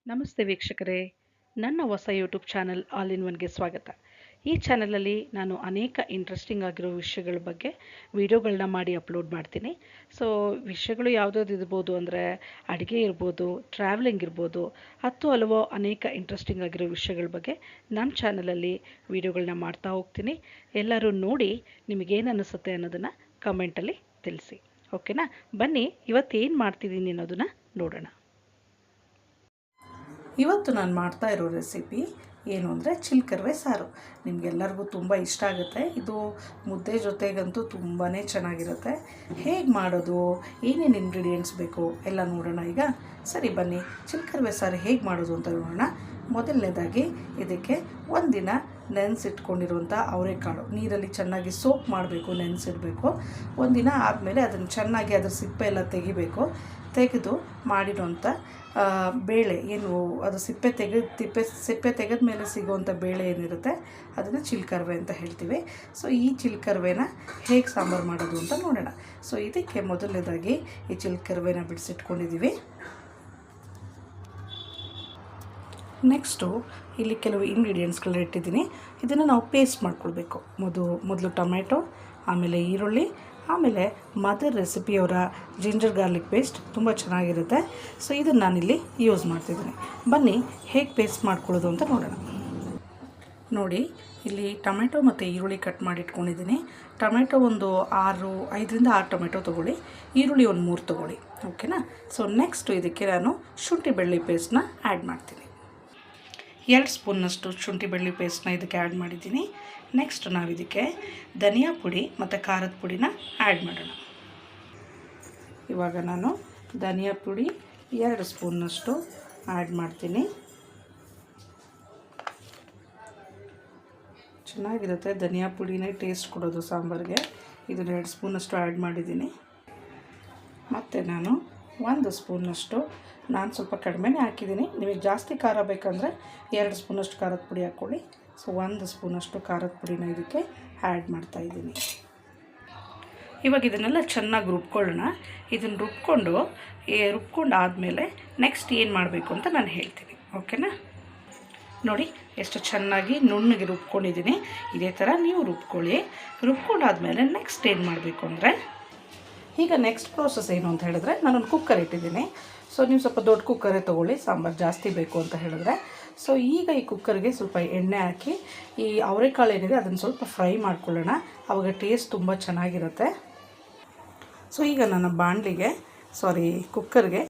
ನಮಸ್ತೆ ವೀಕ್ಷಕರೇ, ನನ್ನ ಹೊಸ ಯೂಟ್ಯೂಬ್ ಚಾನಲ್ ಆಲ್ ಇನ್ ಒನ್ಗೆ ಸ್ವಾಗತ. ಈ ಚಾನಲಲ್ಲಿ ನಾನು ಅನೇಕ ಇಂಟ್ರೆಸ್ಟಿಂಗ್ ಆಗಿರೋ ವಿಷಯಗಳ ಬಗ್ಗೆ ವಿಡಿಯೋಗಳನ್ನ ಮಾಡಿ ಅಪ್ಲೋಡ್ ಮಾಡ್ತೀನಿ. ಸೊ ವಿಷಯಗಳು ಯಾವುದಾದ್ರು ಇರ್ಬೋದು ಅಂದರೆ ಅಡುಗೆ ಇರ್ಬೋದು, ಟ್ರಾವೆಲಿಂಗ್ ಇರ್ಬೋದು, ಹತ್ತು ಹಲವು ಅನೇಕ ಇಂಟ್ರೆಸ್ಟಿಂಗ್ ಆಗಿರೋ ವಿಷಯಗಳ ಬಗ್ಗೆ ನನ್ನ ಚಾನಲಲ್ಲಿ ವಿಡಿಯೋಗಳನ್ನ ಮಾಡ್ತಾ ಹೋಗ್ತೀನಿ. ಎಲ್ಲರೂ ನೋಡಿ ನಿಮಗೇನು ಅನ್ನಿಸುತ್ತೆ ಅನ್ನೋದನ್ನು ಕಮೆಂಟಲ್ಲಿ ತಿಳಿಸಿ. ಓಕೆನಾ? ಬನ್ನಿ ಇವತ್ತೇನು ಮಾಡ್ತಿದ್ದೀನಿ ಅನ್ನೋದನ್ನು ನೋಡೋಣ. ಇವತ್ತು ನಾನು ಮಾಡ್ತಾ ಇರೋ ರೆಸಿಪಿ ಏನು ಅಂದರೆ ಚಿಲ್ಕರ್ವೆ ಸಾರು. ನಿಮಗೆಲ್ಲರಿಗೂ ತುಂಬ ಇಷ್ಟ ಆಗುತ್ತೆ. ಇದು ಮುದ್ದೆ ಜೊತೆಗಂತೂ ತುಂಬಾ ಚೆನ್ನಾಗಿರುತ್ತೆ. ಹೇಗೆ ಮಾಡೋದು, ಏನೇನು ಇಂಗ್ರೀಡಿಯೆಂಟ್ಸ್ ಬೇಕು ಎಲ್ಲ ನೋಡೋಣ ಈಗ. ಸರಿ ಬನ್ನಿ, ಚಿಲ್ಕರ್ವೆ ಸಾರು ಹೇಗೆ ಮಾಡೋದು ಅಂತ ನೋಡೋಣ. ಮೊದಲನೇದಾಗಿ ಇದಕ್ಕೆ ಒಂದಿನ ನೆನೆಸಿಟ್ಕೊಂಡಿರುವಂಥ ಅವರೆಕಾಳು ನೀರಲ್ಲಿ ಚೆನ್ನಾಗಿ ಸೋಪ್ ಮಾಡಬೇಕು, ನೆನೆಸಿಡಬೇಕು. ಒಂದಿನ ಆದಮೇಲೆ ಅದನ್ನು ಚೆನ್ನಾಗಿ ಅದರ ಸಿಪ್ಪೆ ಎಲ್ಲ ತೆಗೆದು ಮಾಡಿರೋಂಥ ಬೇಳೆ ಏನು ಅದು ಸಿಪ್ಪೆ ತೆಗೆದ ಮೇಲೆ ಸಿಗೋವಂಥ ಬೇಳೆ ಏನಿರುತ್ತೆ ಅದನ್ನು ಚಿಲ್ಕರ್ವೆ ಅಂತ ಹೇಳ್ತೀವಿ. ಸೊ ಈ ಚಿಲ್ಕರ್ವೆನ ಹೇಗೆ ಸಾಂಬಾರು ಮಾಡೋದು ಅಂತ ನೋಡೋಣ. ಸೊ ಇದಕ್ಕೆ ಮೊದಲನೇದಾಗಿ ಈ ಚಿಲ್ಕರ್ವೆನ ಬಿಡಿಸಿಟ್ಕೊಂಡಿದ್ದೀವಿ. ನೆಕ್ಸ್ಟು ಇಲ್ಲಿ ಕೆಲವು ಇಂಗ್ರೀಡಿಯೆಂಟ್ಸ್ಗಳನ್ನ ಇಟ್ಟಿದ್ದೀನಿ. ಇದನ್ನು ನಾವು ಪೇಸ್ಟ್ ಮಾಡ್ಕೊಳ್ಬೇಕು. ಮೊದಲು ಟೊಮೆಟೊ, ಆಮೇಲೆ ಈರುಳ್ಳಿ, ಆಮೇಲೆ ಮದರ್ ರೆಸಿಪಿಯವರ ಜಿಂಜರ್ ಗಾರ್ಲಿಕ್ ಪೇಸ್ಟ್ ತುಂಬ ಚೆನ್ನಾಗಿರುತ್ತೆ. ಸೊ ಇದನ್ನು ನಾನಿಲ್ಲಿ ಯೂಸ್ ಮಾಡ್ತಿದ್ದೀನಿ. ಬನ್ನಿ ಹೇಗೆ ಪೇಸ್ಟ್ ಮಾಡ್ಕೊಳ್ಳೋದು ಅಂತ ನೋಡೋಣ. ನೋಡಿ, ಇಲ್ಲಿ ಟೊಮೆಟೊ ಮತ್ತು ಈರುಳ್ಳಿ ಕಟ್ ಮಾಡಿ ಇಟ್ಕೊಂಡಿದ್ದೀನಿ. ಟೊಮೆಟೊ ಒಂದು 5ರಿಂದ 6 ಟೊಮೆಟೊ ತೊಗೊಳ್ಳಿ, ಈರುಳ್ಳಿ ಒಂದು 3 ತೊಗೊಳ್ಳಿ. ಓಕೆನಾ? ಸೊ ನೆಕ್ಸ್ಟು ಇದಕ್ಕೆ ನಾನು ಶುಂಠಿ ಬೆಳ್ಳುಳ್ಳಿ ಪೇಸ್ಟ್ನ ಆ್ಯಡ್ ಮಾಡ್ತೀನಿ. 2 ಸ್ಪೂನ್ನಷ್ಟು ಶುಂಠಿ ಬೆಳ್ಳುಳ್ಳಿ ಪೇಸ್ಟ್ನ ಇದಕ್ಕೆ ಆ್ಯಡ್ ಮಾಡಿದ್ದೀನಿ. ನೆಕ್ಸ್ಟ್ ನಾವು ಇದಕ್ಕೆ ಧನಿಯಾ ಪುಡಿ ಮತ್ತು ಖಾರದ ಪುಡಿನ ಆ್ಯಡ್ ಮಾಡೋಣ. ಇವಾಗ ನಾನು ಧನಿಯಾ ಪುಡಿ 2 ಸ್ಪೂನ್ನಷ್ಟು ಆ್ಯಡ್ ಮಾಡ್ತೀನಿ. ಚೆನ್ನಾಗಿರುತ್ತೆ, ಧನಿಯಾ ಪುಡಿನೇ ಟೇಸ್ಟ್ ಕೊಡೋದು ಸಾಂಬಾರಿಗೆ. ಇದನ್ನು 2 ಸ್ಪೂನಷ್ಟು ಆ್ಯಡ್ ಮಾಡಿದ್ದೀನಿ. ಮತ್ತು ನಾನು 1 ಸ್ಪೂನಷ್ಟು, ನಾನು ಸ್ವಲ್ಪ ಕಡಿಮೆನೇ ಹಾಕಿದ್ದೀನಿ. ನಿಮಗೆ ಜಾಸ್ತಿ ಖಾರ ಬೇಕಂದರೆ 2 ಸ್ಪೂನಷ್ಟು ಖಾರದ ಪುಡಿ ಹಾಕ್ಕೊಳ್ಳಿ. ಸೊ 1 ಸ್ಪೂನಷ್ಟು ಖಾರದ ಪುಡಿನ ಇದಕ್ಕೆ ಆ್ಯಡ್ ಮಾಡ್ತಾಯಿದ್ದೀನಿ. ಇವಾಗ ಇದನ್ನೆಲ್ಲ ಚೆನ್ನಾಗಿ ರುಬ್ಕೊಳ್ಳೋಣ. ಇದನ್ನು ರುಬ್ಕೊಂಡಾದಮೇಲೆ ನೆಕ್ಸ್ಟ್ ಏನು ಮಾಡಬೇಕು ಅಂತ ನಾನು ಹೇಳ್ತೀನಿ. ಓಕೆನಾ? ನೋಡಿ ಎಷ್ಟು ಚೆನ್ನಾಗಿ ನುಣ್ಣಗೆ ರುಬ್ಕೊಂಡಿದ್ದೀನಿ. ಇದೇ ಥರ ನೀವು ರುಬ್ಕೊಂಡಾದಮೇಲೆ ನೆಕ್ಸ್ಟ್ ಏನು ಮಾಡಬೇಕು ಅಂದರೆ, ಈಗ ನೆಕ್ಸ್ಟ್ ಪ್ರೋಸೆಸ್ ಏನು ಅಂತ ಹೇಳಿದ್ರೆ, ನಾನೊಂದು ಕುಕ್ಕರ್ ಇಟ್ಟಿದ್ದೀನಿ. ಸೊ ನೀವು ಸ್ವಲ್ಪ ದೊಡ್ಡ ಕುಕ್ಕರೇ ತೊಗೊಳ್ಳಿ, ಸಾಂಬಾರು ಜಾಸ್ತಿ ಬೇಕು ಅಂತ ಹೇಳಿದ್ರೆ. ಸೊ ಈಗ ಈ ಕುಕ್ಕರ್ಗೆ ಸ್ವಲ್ಪ ಎಣ್ಣೆ ಹಾಕಿ ಈ ಅವರೆಕಾಳು ಏನಿದೆ ಅದನ್ನು ಸ್ವಲ್ಪ ಫ್ರೈ ಮಾಡ್ಕೊಳ್ಳೋಣ. ಆವಾಗ ಟೇಸ್ಟ್ ತುಂಬ ಚೆನ್ನಾಗಿರುತ್ತೆ. ಸೊ ಈಗ ನನ್ನ ಕುಕ್ಕರ್ಗೆ